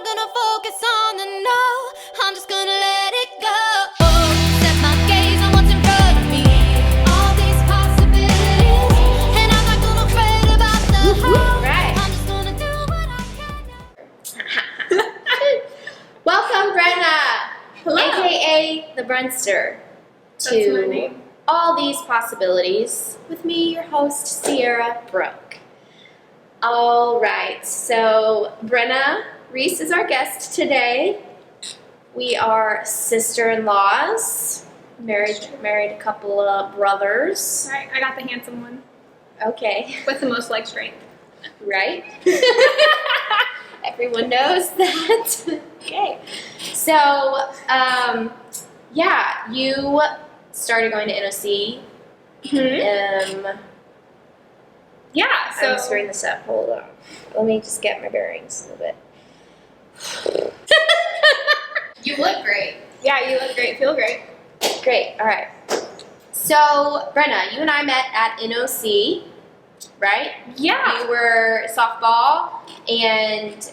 not gonna focus on the no, I'm just gonna let it go. Set my gaze on what's in front of me, all these possibilities, and I'm not gonna fret about the how. Right. I'm just gonna do what I can. Welcome, Brenna, Hello. aka the Brunster, That's my to name. All These Possibilities with me, your host, Ciara Brooke. All right, so Brenna Reese is our guest today. We are sister-in-laws, married a couple of brothers. All right, I got the handsome one Okay, with the most leg strength. right? Everyone knows that. Okay. So, yeah, you started going to NOC. Yeah, I'm so screwing this up. Hold on. Let me just get my bearings a little bit. you look great. Yeah, you look great. Feel great. Great. All right. So, Brenna, you and I met at NOC, right? Yeah. You were softball, and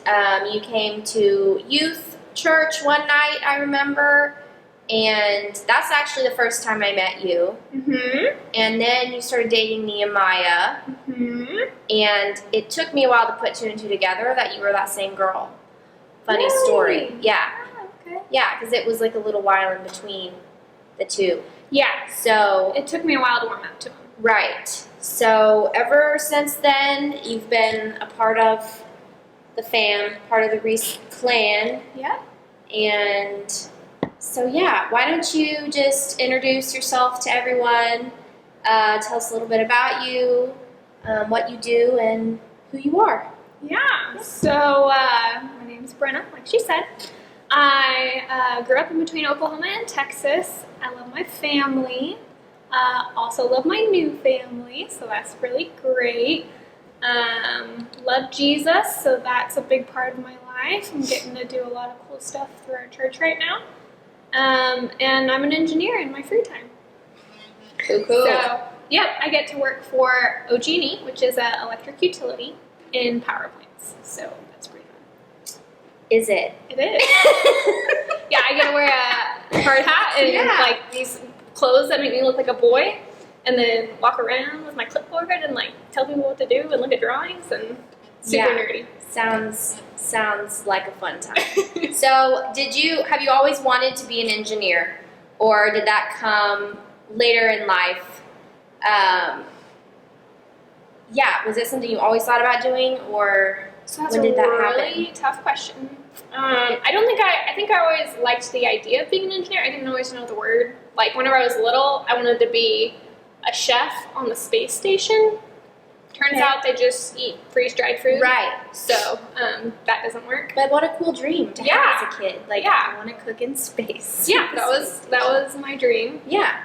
you came to youth church one night, I remember. And that's actually the first time I met you. Mhm. And then you started dating Nehemiah. Mhm. And it took me a while to put two and two together that you were that same girl. Funny Really? story. Yeah. Okay. Yeah, because it was like a little while in between the two. Yeah. So, It took me a while to warm up to him. right. So, ever since then, you've been a part of the fam, part of the Reese clan. Yeah. And so, yeah, why don't you just introduce yourself to everyone? Tell us a little bit about you, what you do, and who you are. Yeah. So my name's Brenna, like she said. I grew up in between Oklahoma and Texas. I love my family. Also love my new family, so that's really great. Love Jesus, so that's a big part of my life. I'm getting to do a lot of cool stuff through our church right now. And I'm an engineer in my free time. Cool. So, yep, I get to work for OG&E, which is an electric utility in power plants. So that's pretty fun. Is it? It is. Yeah, I get to wear a hard hat and Yeah. like these clothes that make me look like a boy, and then walk around with my clipboard and like tell people what to do and look at drawings and super Yeah. nerdy. Sounds like a fun time. So, have you always wanted to be an engineer, or did that come later in life? Yeah, was it something you always thought about doing, or So that's when did a that really happen? tough question. I think I always liked the idea of being an engineer. I didn't always know the word. Like whenever I was little, I wanted to be a chef on the space station. Turns Okay. out they just eat freeze-dried food. Right. So that doesn't work. But what a cool dream to Yeah. have as a kid. Like, Yeah. I want to cook in space. Yeah, that was my dream. Yeah.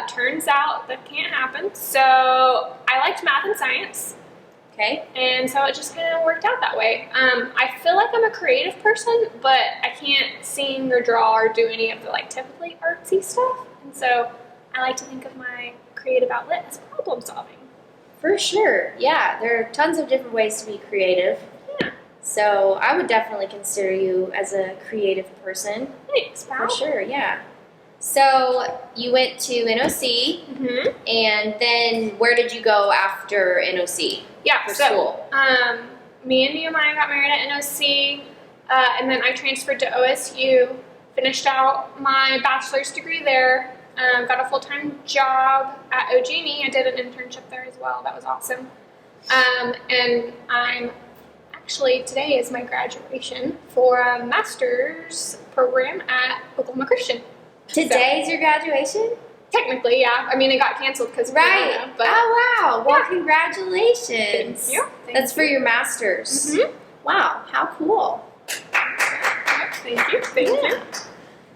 Turns out that can't happen. So I liked math and science. Okay. And so it just kind of worked out that way. I feel like I'm a creative person, but I can't sing or draw or do any of the like typically artsy stuff. And so I like to think of my creative outlet as problem solving. For sure. Yeah, there are tons of different ways to be creative. Yeah. So I would definitely consider you as a creative person. Thanks, For pal. sure, yeah. So you went to NOC, Mm-hmm. and then where did you go after NOC Yeah, for so school? me and Nehemiah got married at NOC, and then I transferred to OSU, finished out my bachelor's degree there, got a full-time job at OG&E. I did an internship there as well. That was awesome. And today is my graduation for a master's program at Oklahoma Christian. Today's your graduation? Technically, yeah. I mean, it got canceled because of Right. Corona, but Oh, wow. Well, Yeah. congratulations. Thank you. That's for your master's. Mhm. Wow, how cool. Thank you. Thank you.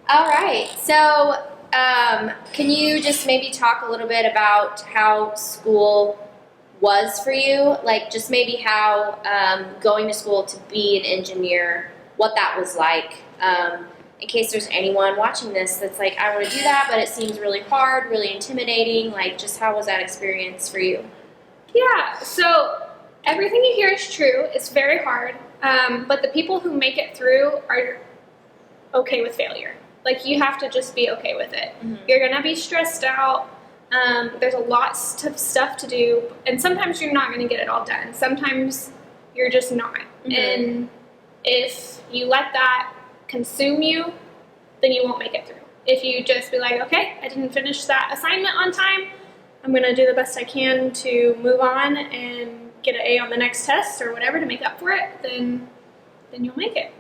All right. So, can you just maybe talk a little bit about how school was for you? Like, just maybe how going to school to be an engineer, what that was like. In case there's anyone watching this that's like, I want to do that, but it seems really hard, really intimidating. Like, just how was that experience for you? Yeah, so everything you hear is true. It's very hard. But the people who make it through are okay with failure. Like, you have to just be okay with it. You're gonna be stressed out. There's a lot of stuff to do, and sometimes you're not gonna get it all done. Sometimes you're just not. And if you let that consume you, then you won't make it through. If you just be like, okay, I didn't finish that assignment on time, I'm gonna do the best I can to move on and get an A on the next test or whatever to make up for it, then you'll make it.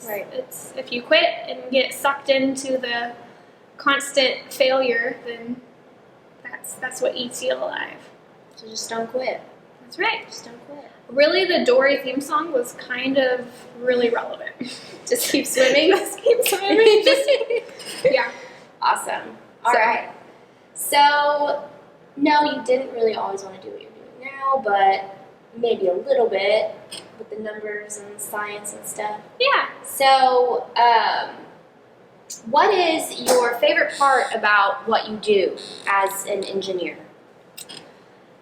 It's if you quit and get sucked into the constant failure, then that's what eats you alive. So just don't quit. That's right. Just don't quit. Really, the Dory theme song was kind of really relevant. Just keep swimming. Just keep swimming. Yeah. Awesome. All right. So, no, you didn't really always want to do what you're doing now, but maybe a little bit with the numbers and science and stuff. Yeah. So, what is your favorite part about what you do as an engineer?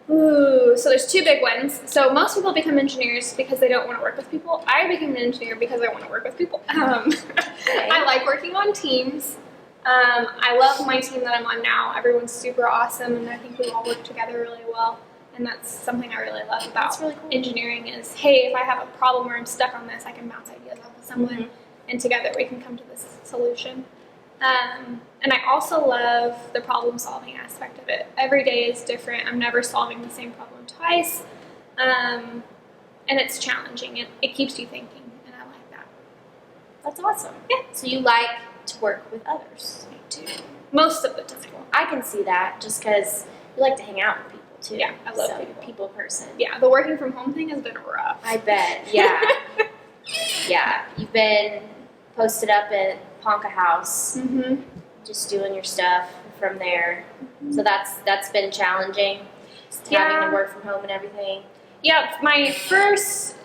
Ooh, so there's two big ones. So most people become engineers because they don't want to work with people. I became an engineer because I want to work with people. I like working on teams. I love my team that I'm on now. Everyone's super awesome, and I think we all work together really well. And that's something I really love about really cool. engineering is, hey, if I have a problem or I'm stuck on this, I can bounce ideas off of someone, and together we can come to this solution. And I also love the problem-solving aspect of it. Every day is different. I'm never solving the same problem twice. And it's challenging. It keeps you thinking, and I like that. That's awesome. Yeah. So you like to work with others. Me too. Most of the time. I can see that just because you like to hang out with people too. Yeah, I love so, people. People person. Yeah, the working from home thing has been rough. I bet. Yeah. Yeah. You've been posted up at Ponca House, just doing your stuff from there. So that's been challenging. Just having to work from home and everything. Yeah, my first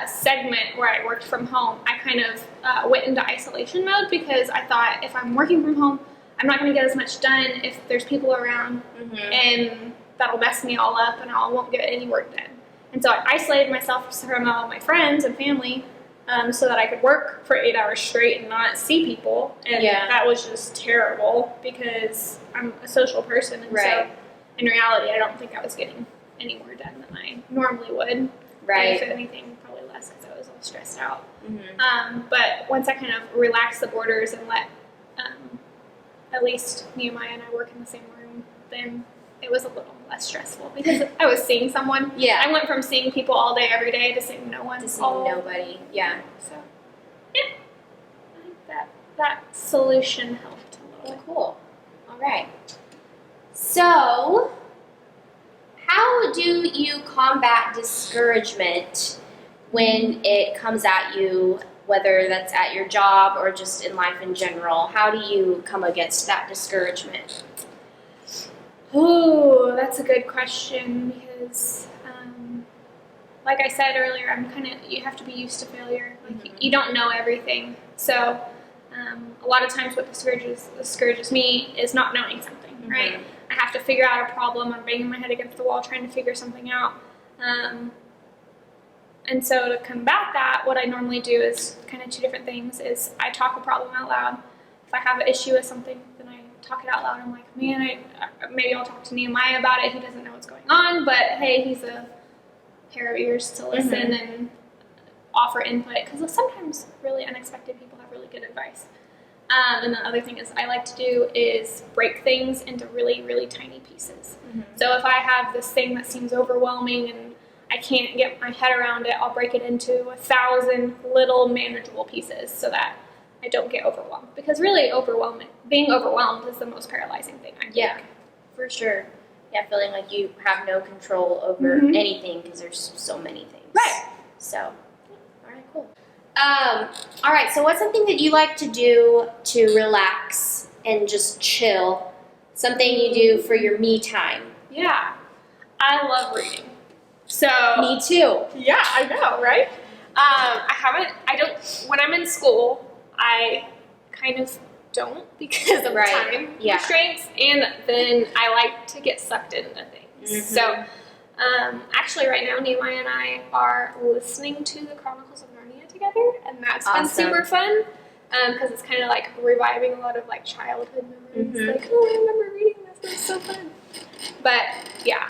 segment where I worked from home, I kind of went into isolation mode because I thought if I'm working from home, I'm not going to get as much done if there's people around, and that'll mess me all up and I won't get any work done. And so I isolated myself from all my friends and family so that I could work for 8 hours straight and not see people. And that was just terrible because I'm a social person. And so in reality, I don't think I was getting any more done than I normally would. Right. And if anything, probably less because I was all stressed out. But once I kind of relaxed the borders and let at least Nehemiah and I work in the same room, then it was a little less stressful because I was seeing someone. Yeah. I went from seeing people all day, every day, to seeing no one. To seeing nobody. Yeah. So, yeah. I think that solution helped a little. Cool. All right. So, how do you combat discouragement when it comes at you, whether that's at your job or just in life in general? How do you come against that discouragement? Oh, that's a good question because, like I said earlier, you have to be used to failure. Like you don't know everything. So, a lot of times what discourages me is not knowing something, right? I have to figure out a problem. I'm banging my head against the wall trying to figure something out. And so to combat that, what I normally do is kind of two different things. Is I talk a problem out loud. If I have an issue with something, then I talk it out loud. I'm like, man, maybe I'll talk to Nehemiah about it. He doesn't know what's going on, but hey, he's a pair of ears to listen and offer input. Because sometimes really unexpected people have really good advice. And the other thing is I like to do is break things into really, really tiny pieces. So if I have this thing that seems overwhelming and I can't get my head around it, I'll break it into 1,000 little manageable pieces so that I don't get overwhelmed. Because really being overwhelmed is the most paralyzing thing, I think. Yeah, for sure. Yeah, feeling like you have no control over anything because there's so many things. Right. So, all right, cool. All right, so what's something that you like to do to relax and just chill? Something you do for your me time? Yeah, I love reading. So Me too. Yeah, I know, right? When I'm in school, I kind of don't because of time constraints, and then I like to get sucked into things. So, actually right now, Nehemiah and I are listening to the Chronicles of Narnia together, and that's been Awesome. super fun because it's kind of like reviving a lot of like childhood memories. Mhm. Like, oh, I remember reading this. It was so fun. But yeah,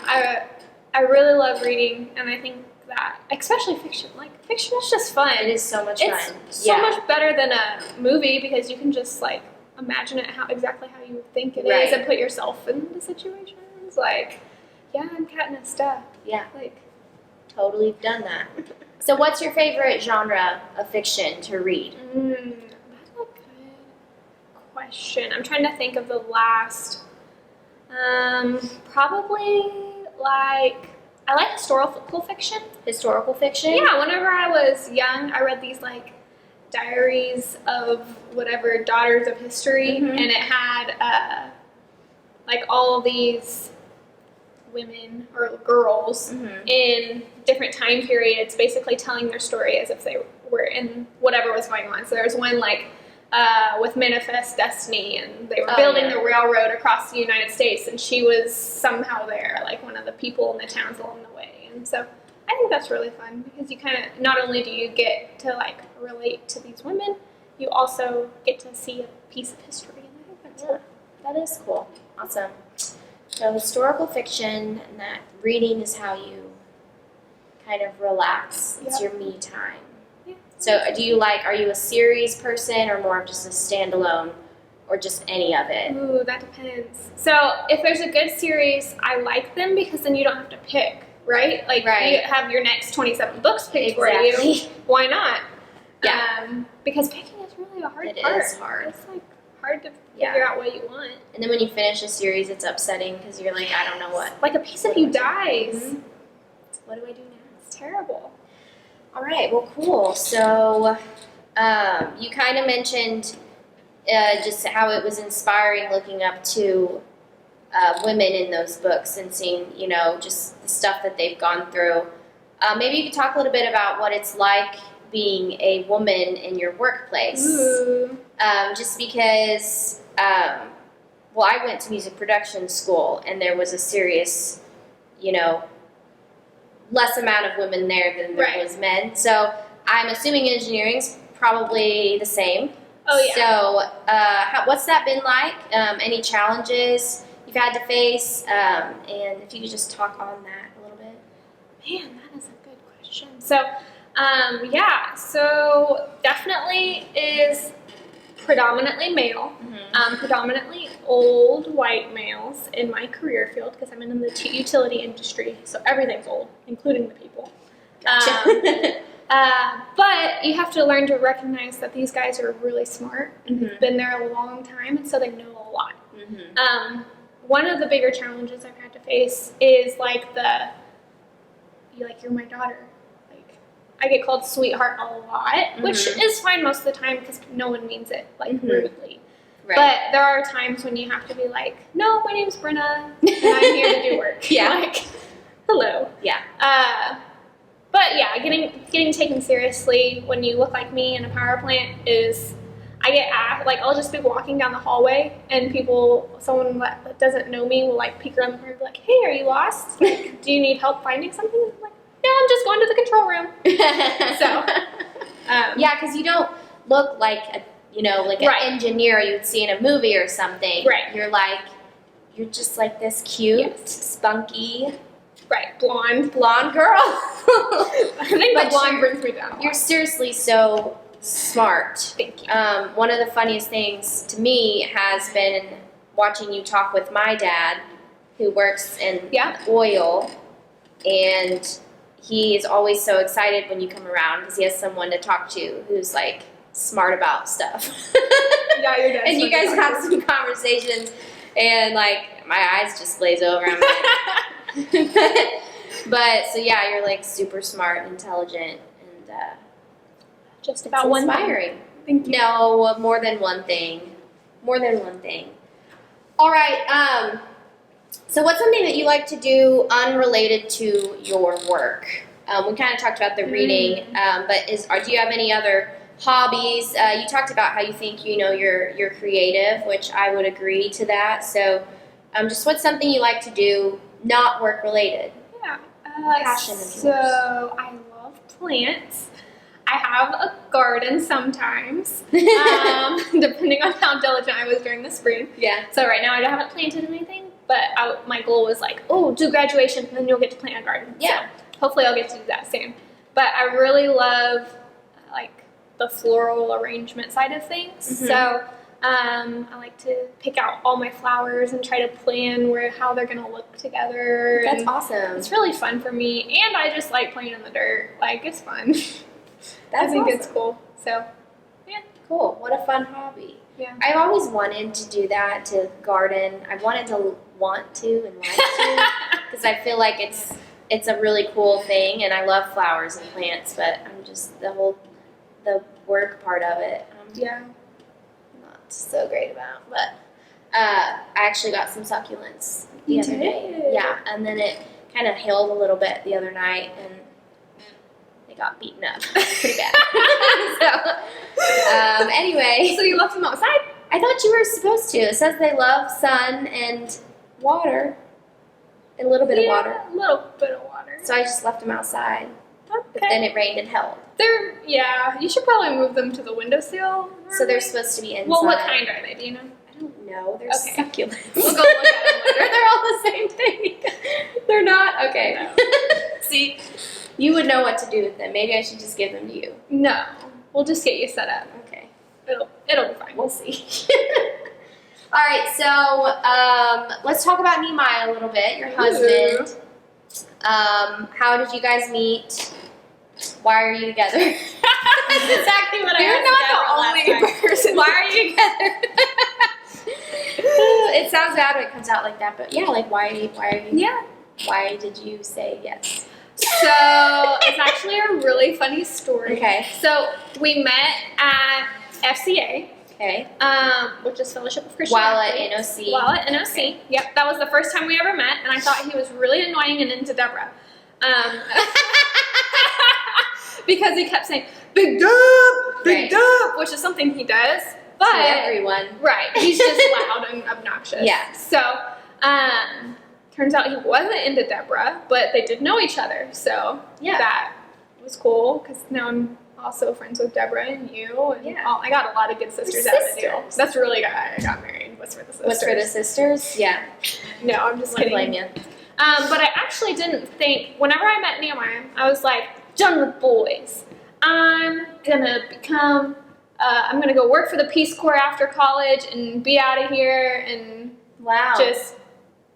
I really love reading, and I think that especially fiction. Like fiction is just fun. It is so much It's fun. so much better than a movie because you can just like imagine it exactly how you would think it is Right. and put yourself in the situations. Like, yeah, I'm Katniss stuff. Yeah, Like, totally done that. So what's your favorite genre of fiction to read? that's a good question. I'm trying to think of the last. Probably like I like historical fiction. Historical fiction? Yeah, whenever I was young, I read these like diaries of whatever daughters of history, Mhm. and it had like all these women or girls Mhm. in different time periods, basically telling their story as if they were in whatever was going on. So there was one like with Manifest Destiny, and they were building the railroad across the United States, and she was somehow there, like one of the people in the towns along the way. And so I think that's really fun because you kind of, not only do you get to like relate to these women, you also get to see a piece of history, and I think that's cool. That is cool. Awesome. So historical fiction, and that reading is how you kind of relax. It's Yep. your me time. Yeah. So are you a series person or more of just a standalone or just any of it? Ooh, that depends. So if there's a good series, I like them because then you don't have to pick, right? Like Right. you have your next 27 books picked for Exactly. you. Why not? Yeah. Because picking is really a hard It part. is hard. It's like hard to Yeah. figure out what you want. And then when you finish a series, it's upsetting because you're like, I don't know what. Like a piece of you dies. Mhm. What do I do now? It's terrible. All right, well, cool. So you kind of mentioned just how it was inspiring looking up to women in those books and seeing, just the stuff that they've gone through. Maybe you could talk a little bit about what it's like being a woman in your workplace. Ooh. Just because, I went to music production school, and there was a serious, less amount of women there than there Right. was men. So I'm assuming engineering's probably the same. Oh, yeah. So what's that been like? Any challenges you've had to face? And if you could just talk on that a little bit. Man, that is a good question. So, so definitely is predominantly male, predominantly old white males in my career field because I'm in the utility industry, so everything's old, including the people. Gotcha. But you have to learn to recognize that these guys are really smart and Mhm. they've been there a long time, and so they know a lot. Mhm. One of the bigger challenges I've had to face is like you're my daughter. Like I get called sweetheart a lot, which Mhm. is fine most of the time because no one means it like Mhm. rudely. Right. But there are times when you have to be like, no, my name's Brenna, and I'm here to do work. Yeah. Like, hello. Yeah. But yeah, getting taken seriously when you look like me in a power plant is, I get asked, like I'll just be walking down the hallway and someone that doesn't know me will like peek around the corner and be like, hey, are you lost? Like, do you need help finding something? I'm like, no, I'm just going to the control room. So, yeah, because you don't look like an Right. engineer you would see in a movie or something. Right. You're just like this cute, Yes. spunky, right, blonde. blonde girl. I think But the blonde you're- brings me down. You're seriously so smart. Thank you. One of the funniest things to me has been watching you talk with my dad, who works in Yeah. oil, and he is always so excited when you come around because he has someone to talk to who's like smart about stuff. Yeah, your dad's And you funny. guys have some conversations, and like my eyes just glaze over. I'm like, but so yeah, you're like super smart and intelligent, and Just it's about one thing. inspiring. Thank you. No, more than one thing. More than one thing. All right. So what's something that you like to do unrelated to your work? We kind of talked about the reading, but do you have any other hobbies? You talked about how you think you're creative, which I would agree to that. So, just what's something you like to do, not work related? Yeah. Passion of yours. So I love plants. I have a garden sometimes, depending on how diligent I was during the spring. Yeah. So right now I haven't planted anything, but my goal was like, oh, do graduation, and then you'll get to plant a garden. Yeah. So hopefully I'll get to do that soon. But I really love like the floral arrangement side of things. Mm-hmm. So I like to pick out all my flowers and try to plan how they're gonna look together. That's and awesome. it's really fun for me, and I just like playing in the dirt. Like, it's fun. That's I think awesome. it's cool. So, yeah. Cool. What a fun hobby. Yeah. I've always wanted to do that, to garden. I wanted to want to and like to, because I feel like it's a really cool thing, and I love flowers and plants, but I'm just the work part of it. Yeah. Not so great about, but I actually got some succulents the You other day. did? Yeah, and then it kind of hailed a little bit the other night, and they got beaten up pretty bad. So, anyway. So you left them outside? I thought you were supposed to. It says they love sun and water, and a little bit of water. A little bit of water. So I just left them outside. But then it rained and held. You should probably move them to the windowsill. So they're supposed to be inside. Well, what kind are they? Do you know? I don't know. They're Okay. succulents. We'll go look at them later. They're all the same thing. They're not? Okay. No. See, you would know what to do with them. Maybe I should just give them to you. No. We'll just get you set up. Okay. It'll be fine. We'll see. All right, so let's talk about Nehemiah a little bit, your husband. How did you guys meet? Why are you together? That's exactly what You're I not the only person. Why are you together? It sounds bad when it comes out like that, but yeah, like why are you? Yeah. Why did you say yes? So it's actually a really funny story. Okay. So we met at FCA, Okay. which is Fellowship of Christian While at Athletes. NOC. While at NOC. Okay. Yep, that was the first time we ever met, and I thought he was really annoying and into Deborah. Because he kept saying, Big Dub! Big Right. Dub! Which is something he does. But To everyone. right, he's just loud and obnoxious. Yeah. So, turns out he wasn't into Deborah, but they did know each other. So Yeah. that was cool because now I'm also friends with Deborah and you. And Yeah. I got a lot of good sisters We're out of the deal. sisters. That's really good. I got married. What's for the sisters? What's for the sisters? Yeah. No, I'm just Wouldn't kidding. blame you. But I actually didn't think, whenever I met Nehemiah, I was like, done with boys. I'm gonna go work for the Peace Corps after college and be out of here and Wow. just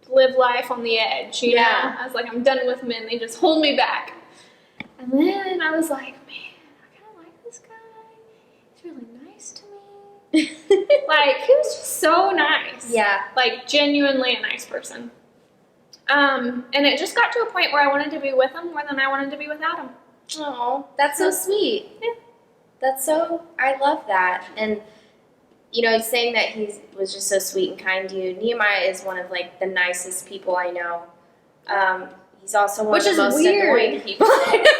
live life on the edge, you Yeah. know? I was like, I'm done with men. They just hold me back. And then I was like, man, I kind of like this guy. He's really nice to me. Like, he was just so nice. Yeah. Like, genuinely a nice person. And it just got to a point where I wanted to be with him more than I wanted to be without him. Oh, that's so sweet. Yeah. I love that. And, you know, saying that he was just so sweet and kind to you. Nehemiah is one of, like, the nicest people I know. He's also one Which of the is most weird. annoying people I know.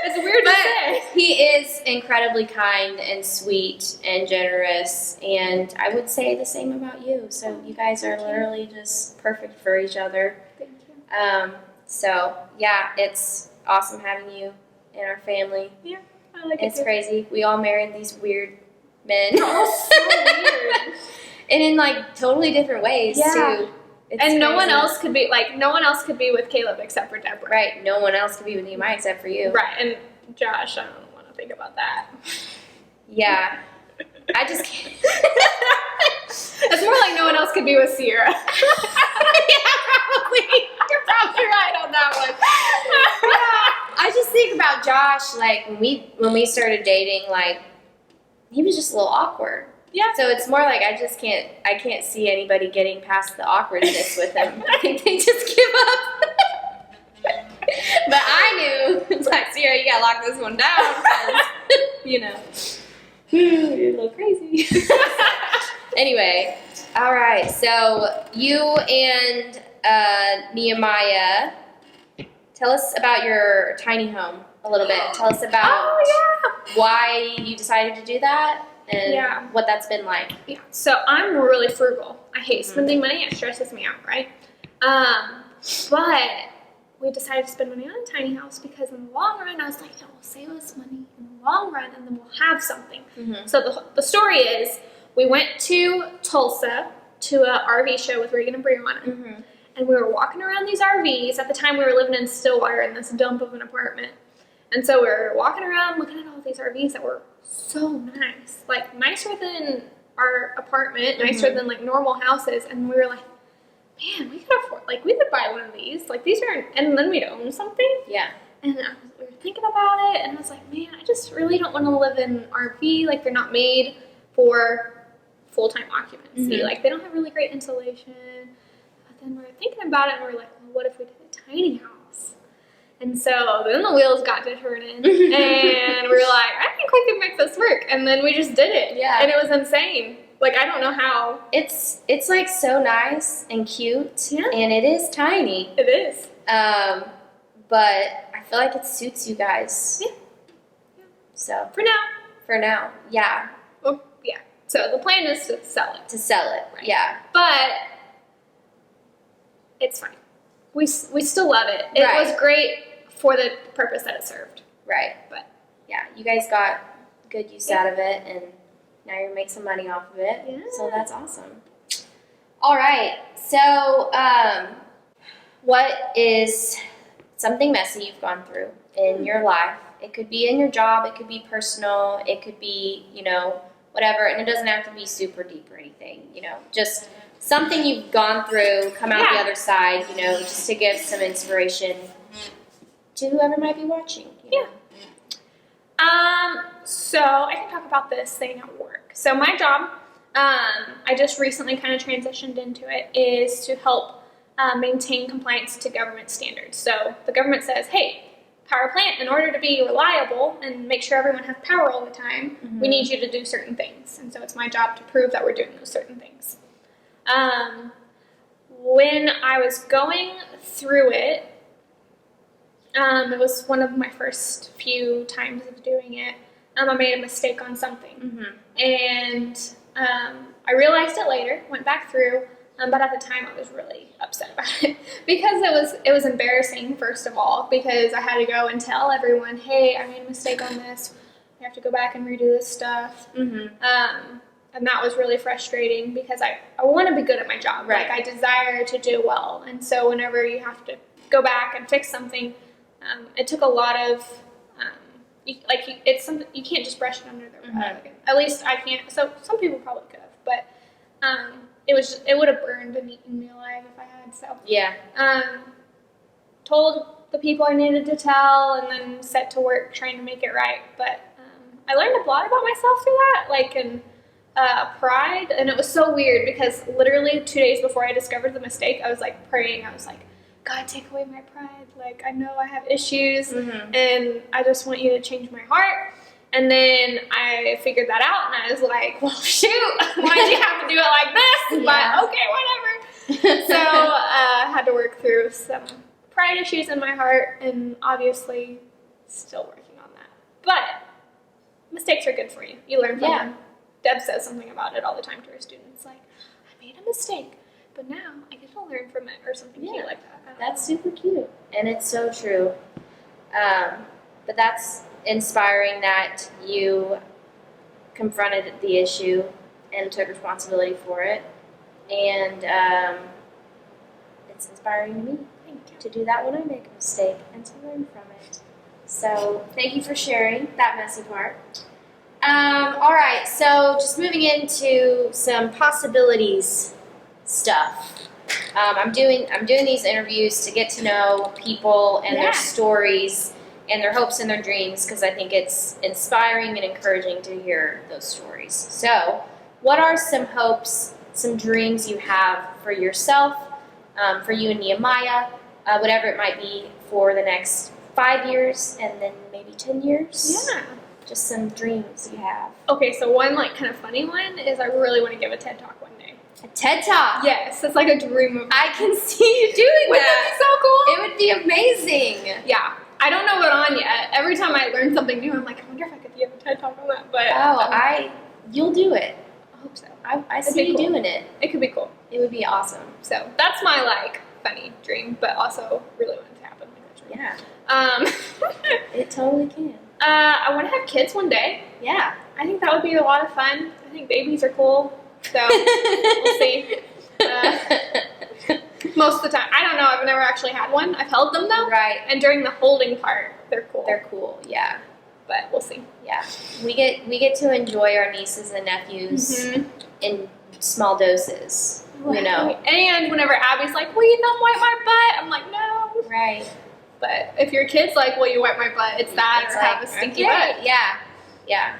It's weird to say. He is incredibly kind and sweet and generous, and I would say the same about you. So you guys are literally just perfect for each other. Thank you. So, yeah, it's awesome having you in our family. Yeah, I like It's it. crazy. We all married these weird men. Oh, so weird. And in, like, totally different ways, Yeah. too. It's And no one crazy. else could be with Caleb except for Deborah. Right, no one else could be with Nehemiah except for you. Right, and Josh, I don't want to think about that. Yeah. I just can't. It's more like no one else could be with Ciara. Yeah, probably. You're probably right on that one. I just think about Josh, like, when we started dating, like, he was just a little awkward. Yeah. So it's more like I can't see anybody getting past the awkwardness with him. I think they just give up. But I knew, it's like, Ciara, you gotta lock this one down, 'cause, you know, you're a little crazy. Anyway, all right, so you and Nehemiah, tell us about your tiny home a little bit. Tell us about why you decided to do that and Yeah. what that's been like. Yeah. So I'm really frugal. I hate spending money. It stresses me out, right? But we decided to spend money on a tiny house because in the long run, I was like, it will save us money in the long run, and then we'll have something. Mm-hmm. So the story is, we went to Tulsa to a RV show with Regan and Brianna. Mm-hmm. And we were walking around these RVs. At the time, we were living in Stillwater in this dump of an apartment. And so we were walking around looking at all these RVs that were so nice. Like, nicer than our apartment, nicer than, like, normal houses. And we were like, man, we could afford, like, we could buy one of these. Like, these are, and then we'd own something. Yeah. And we were thinking about it, and I was like, man, I just really don't want to live in an RV. Like, they're not made for full-time occupancy. Like, they don't have really great insulation. But then we were thinking about it, and we were like, well, what if we did a tiny house? And so then the wheels got to turning, and we were like, I think we can make this work. And then we just did it. Yeah. And it was insane. Like, I don't know how. It's like so nice and cute. Yeah. And it is tiny. It is. But I feel like it suits you guys. Yeah. So For now. Yeah. Well, yeah. So the plan is to sell it. To sell it. Right. Yeah. But it's fine. We still love it. It Right. was great for the purpose that it served. Right. But yeah, you guys got good use out of it, and now you're gonna make some money off of it. Yeah. So that's awesome. All right. So, what is something messy you've gone through in your life? It could be in your job. It could be personal. It could be, whatever. And it doesn't have to be super deep or anything. Just something you've gone through, come out the other side. Just to give some inspiration to whoever might be watching. Yeah. So I can talk about this thing at work. So my job, I just recently kind of transitioned into it, is to help maintain compliance to government standards. So the government says, hey, power plant, in order to be reliable and make sure everyone has power all the time, we need you to do certain things. And so it's my job to prove that we're doing those certain things. When I was going through it, it was one of my first few times of doing it. I made a mistake on something. And I realized it later, went back through, but at the time I was really upset about it because it was embarrassing, first of all, because I had to go and tell everyone, hey, I made a mistake on this. I have to go back and redo this stuff. And that was really frustrating because I want to be good at my job. Right. Like, I desire to do well. And so whenever you have to go back and fix something, it took a lot of, it's something, you can't just brush it under the rug. At least I can't. So some people probably could have, but it would have burned and eaten me alive if I had. So yeah. Told the people I needed to tell, and then set to work trying to make it right. But I learned a lot about myself through that, and pride. And it was so weird because literally 2 days before I discovered the mistake, I was like praying. I was like, God, take away my pride. Like, I know I have issues, and I just want you to change my heart. And then I figured that out, and I was like, well, shoot, why'd you have to do it like this? Yeah. But okay, whatever. So I had to work through some pride issues in my heart, and obviously still working on that. But mistakes are good for you. You learn from them. Deb says something about it all the time to her students, like, I made a mistake, but now I get to learn from it, or something cute like that. That's super cute, and it's so true. But that's inspiring that you confronted the issue and took responsibility for it, and it's inspiring to me to do that when I make a mistake and to learn from it. So thank you for sharing that messy part. All right, so just moving into some possibilities stuff. I'm doing these interviews to get to know people and their stories and their hopes and their dreams, because I think it's inspiring and encouraging to hear those stories. So, what are some hopes, some dreams you have for yourself, for you and Nehemiah, whatever it might be, for the next 5 years and then maybe 10 years? Yeah. Just some dreams you have. Okay, so one kind of funny one is I really want to give a TED Talk one day. A TED Talk? Yes, it's like a dream of mine. I can see you doing Wouldn't that. that be so cool? It would be amazing. Yeah. I don't know what on yet. Every time I learn something new, I'm like, I wonder if I could give a TED Talk on that. But you'll do it. I hope so. I see you doing it. It could be cool. It would be awesome. So that's my funny dream, but also really want it to happen. Yeah. Um, It totally can. I want to have kids one day. Yeah. I think that would be a lot of fun. I think babies are cool, so we'll see. Most of the time. I don't know. I've never actually had one. I've held them, though. Right. And during the holding part, they're cool. They're cool, yeah. But we'll see. Yeah. We get to enjoy our nieces and nephews in small doses, you know. And whenever Abby's like, will you not wipe my butt? I'm like, no. Right. But if your kid's like, will you wipe my butt? It's that or have a stinky butt. Yeah. Yeah.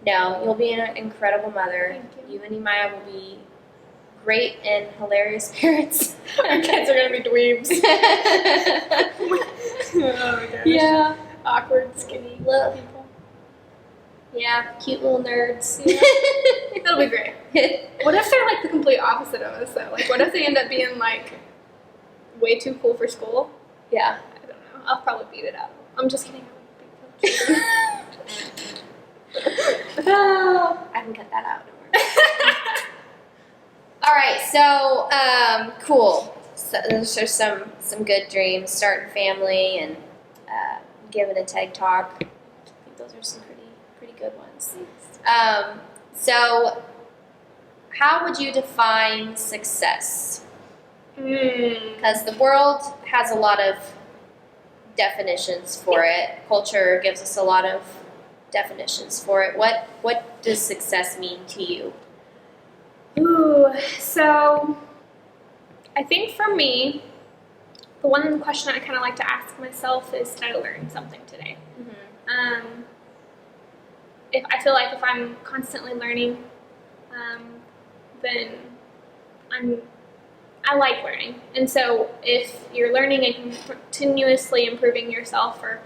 No, you'll be an incredible mother. Thank you. You and Imaya will be great and hilarious parents. Our kids are going to be dweebs. Oh my gosh. Yeah. Awkward, skinny Love. people. Yeah, cute little nerds. Yeah. That'll be great. What if they're like the complete opposite of us though? Like what if they end up being like way too cool for school? Yeah. I don't know. I'll probably beat it up. I'm just kidding. Oh, I can cut that out. All right, so cool. So those are some good dreams. Starting family and giving a TED talk. I think those are some pretty good ones. So how would you define success? Because the world has a lot of definitions for it. Culture gives us a lot of definitions for it. What does success mean to you? Ooh, so I think for me, the one question I kind of like to ask myself is, did I learn something today? If I feel like if I'm constantly learning, then I like learning. And so if you're learning and continuously improving yourself or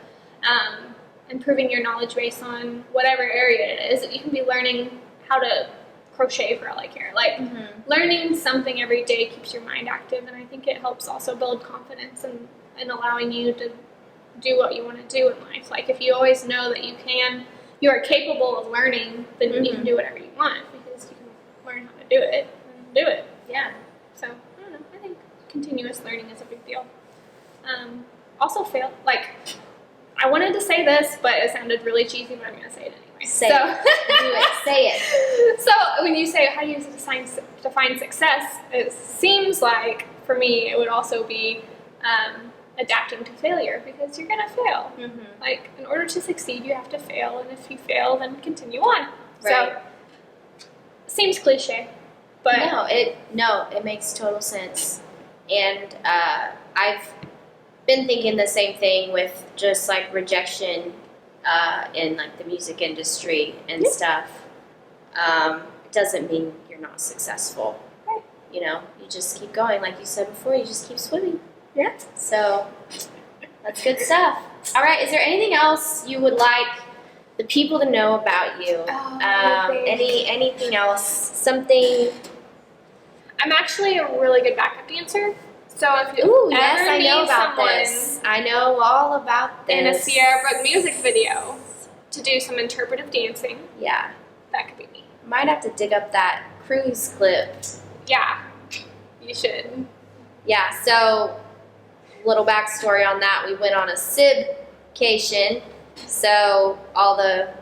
improving your knowledge base on whatever area it is, you can be learning how to crochet for all I care. Like learning something every day keeps your mind active, and I think it helps also build confidence and allowing you to do what you want to do in life. Like if you always know that you are capable of learning, then you can do whatever you want because you can learn how to do it and do it. Yeah. So I don't know. I think continuous learning is a big deal. Also I wanted to say this, but it sounded really cheesy, but I'm going to say it anyway. Say it. Do it. Say it. So when you say, how do you define success, it seems like, for me, it would also be adapting to failure, because you're going to fail. Like, in order to succeed, you have to fail, and if you fail, then continue on. Right. So, seems cliche, but... No, it makes total sense. And I've been thinking the same thing with just like rejection in like the music industry and stuff. It doesn't mean you're not successful. Right. You know, you just keep going. Like you said before, you just keep swimming. Yeah. So that's good stuff. All right, is there anything else you would like the people to know about you? Anything else? Something? I'm actually a really good backup dancer. So if you Ooh, ever yes, I need know about someone this. I know all about this. in a Ciara Brooke music video to do some interpretive dancing, Yeah. that could be me. Might have to dig up that cruise clip. Yeah, you should. Yeah, so little backstory on that. We went on a SIB-cation. So all the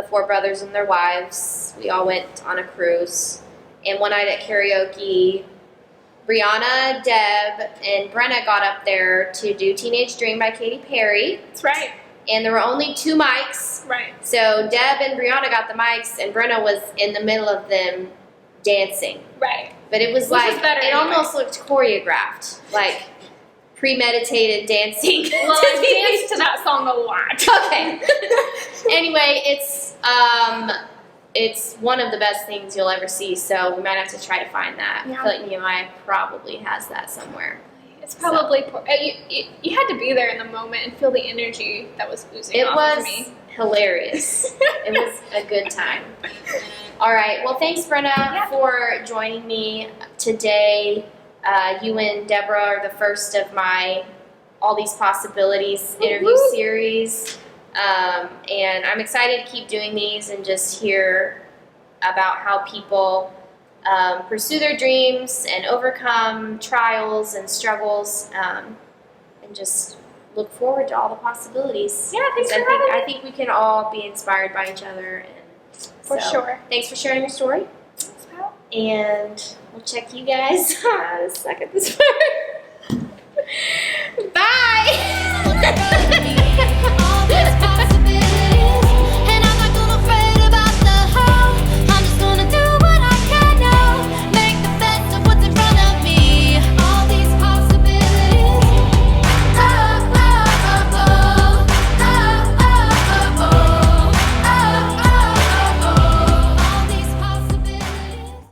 four brothers and their wives, we all went on a cruise. And one night at karaoke, Brianna, Deb, and Brenna got up there to do Teenage Dream by Katy Perry. That's right. And there were only 2 mics. Right. So Deb and Brianna got the mics, and Brenna was in the middle of them dancing. Right. But it was Which like, was better it anyway. almost looked choreographed, like premeditated dancing. Well, I danced to that song a lot. Okay. Anyway, it's one of the best things you'll ever see, so we might have to try to find that. Yeah. I feel like Nehemiah probably has that somewhere. It's probably you had to be there in the moment and feel the energy that was oozing It off was of me. hilarious. It was a good time. All right. Well, thanks, Brenna, for joining me today. You and Deborah are the first of my All These Possibilities interview series. And I'm excited to keep doing these and just hear about how people pursue their dreams and overcome trials and struggles, and just look forward to all the possibilities. Yeah, thanks for I having me. think we can all be inspired by each other. And For sure. Thanks for sharing your story. Thanks, pal. And we'll check you guys. Suck at this part. Bye.